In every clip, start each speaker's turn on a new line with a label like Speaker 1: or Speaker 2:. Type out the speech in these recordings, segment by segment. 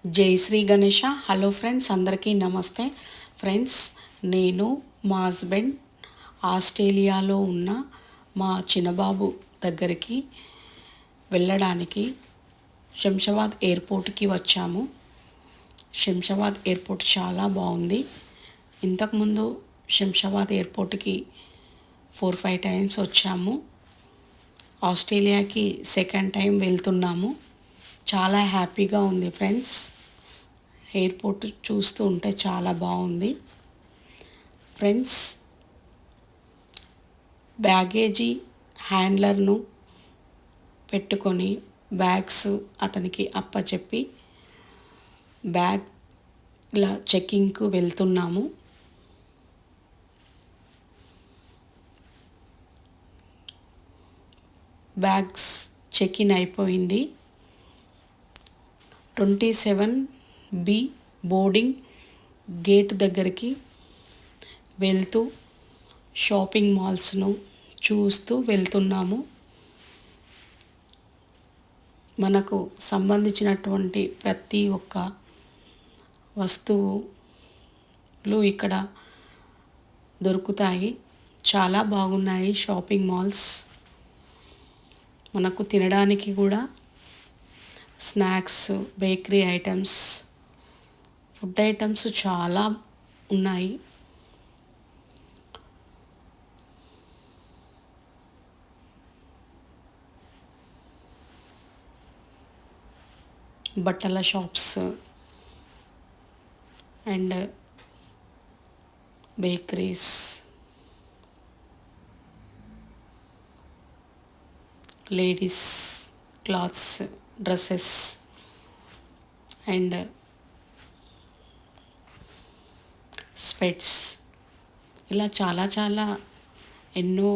Speaker 1: జై Shri Ganesha. Hello friends, అందరికీ నమస్తే. ఫ్రెండ్స్, నేను మా హస్బెండ్ ఆస్ట్రేలియాలో ఉన్న మా చిన్నబాబు దగ్గరికి వెళ్ళడానికి శంషాబాద్ ఎయిర్పోర్ట్కి వచ్చాము. శంషాబాద్ ఎయిర్పోర్ట్ చాలా బాగుంది. ఇంతకుముందు శంషాబాద్ ఎయిర్పోర్ట్కి 4-5 టైమ్స్ వచ్చాము. ఆస్ట్రేలియాకి సెకండ్ టైం వెళ్తున్నాము. చాలా హ్యాపీగా ఉంది ఫ్రెండ్స్. ఎయిర్పోర్ట్ చూస్తూ ఉంటే చాలా బాగుంది ఫ్రెండ్స్. బ్యాగేజీ హ్యాండ్లర్ను పెట్టుకొని బ్యాగ్స్ అతనికి అప్పచెప్పి బ్యాగ్ల చెక్కింగ్కు వెళ్తున్నాము. బ్యాగ్స్ చెక్-ఇన్ అయిపోయింది. 27B బోర్డింగ్ గేట్ దగ్గరికి వెళ్తూ షాపింగ్ మాల్స్ను చూస్తూ వెళ్తున్నాము. మనకు సంబంధించినటువంటి ప్రతి ఒక్క వస్తువులు ఇక్కడ దొరుకుతాయి. చాలా బాగున్నాయి షాపింగ్ మాల్స్. మనకు తినడానికి కూడా snacks, bakery items, food items చాలా ఉన్నాయి. బట్టల shops and bakeries, ladies clothes, dresses and స్పెట్స్, ఇలా చాలా ఎన్నో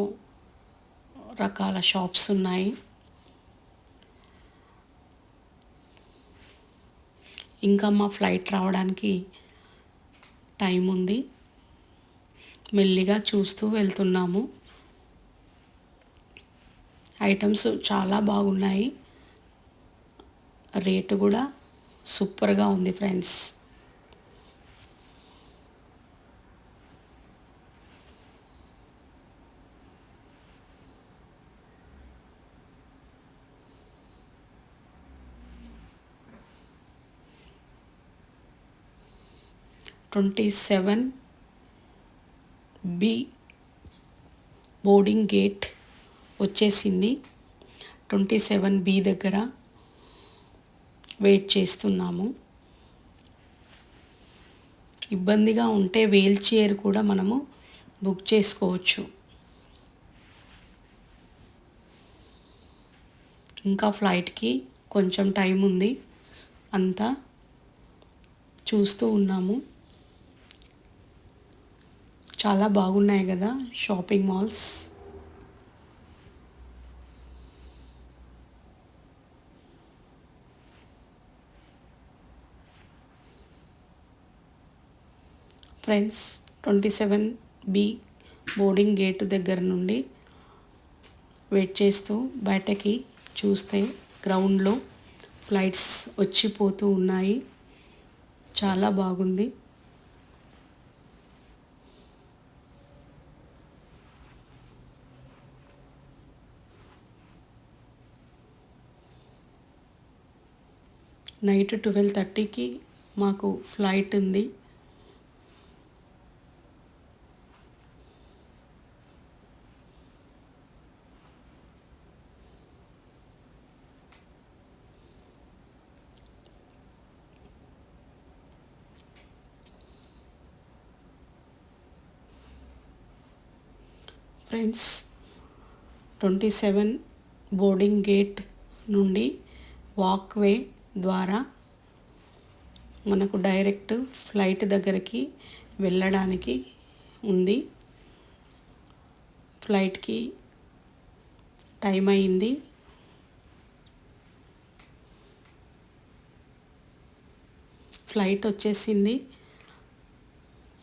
Speaker 1: రకాల షాప్స్ ఉన్నాయి. ఇంకా మా ఫ్లైట్ రావడానికి టైం ఉంది. మెల్లిగా చూస్తూ వెళ్తున్నాము. ఐటమ్స్ చాలా బాగున్నాయి. రేటు కూడా సూపర్గా ఉంది ఫ్రెండ్స్. "27B బోర్డింగ్ గేట్ వచ్చేసింది. 27B దగ్గర వెయిట్ చేస్తున్నాము. ఇబ్బందిగా ఉంటే వీల్ చైర్ కూడా మనము బుక్ చేసుకోవచ్చు. ఇంకా ఫ్లైట్కి కొంచెం టైం ఉంది. అంతా చూస్తూ ఉన్నాము. చాలా బాగున్నాయి కదా shopping malls. Friends, 27B boarding gate దగ్గర నుండి వెయిట్ చేస్తూ బయటకి చూస్తే గ్రౌండ్లో ఫ్లైట్స్ వచ్చిపోతూ ఉన్నాయి. చాలా బాగుంది. నైట్ 12:30కి మాకు ఫ్లైట్ ఉంది. ఫ్రెండ్స్, 27 బోర్డింగ్ గేట్ నుండి వాక్వే ద్వారా మనకు డైరెక్ట్ ఫ్లైట్ దగ్గరికి వెళ్ళడానికి ఉంది. ఫ్లైట్కి టైం అయింది. ఫ్లైట్ వచ్చేసింది.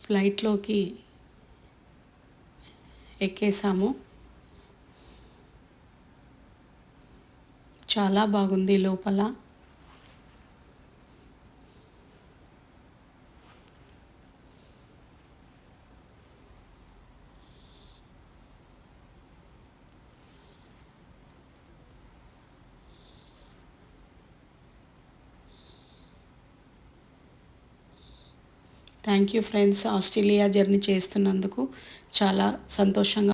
Speaker 1: ఫ్లైట్లోకి ఎక్కేసాము. చాలా బాగుంది లోపల. Thank you friends. Australia journey చేస్తున్నందుకు చాలా సంతోషంగా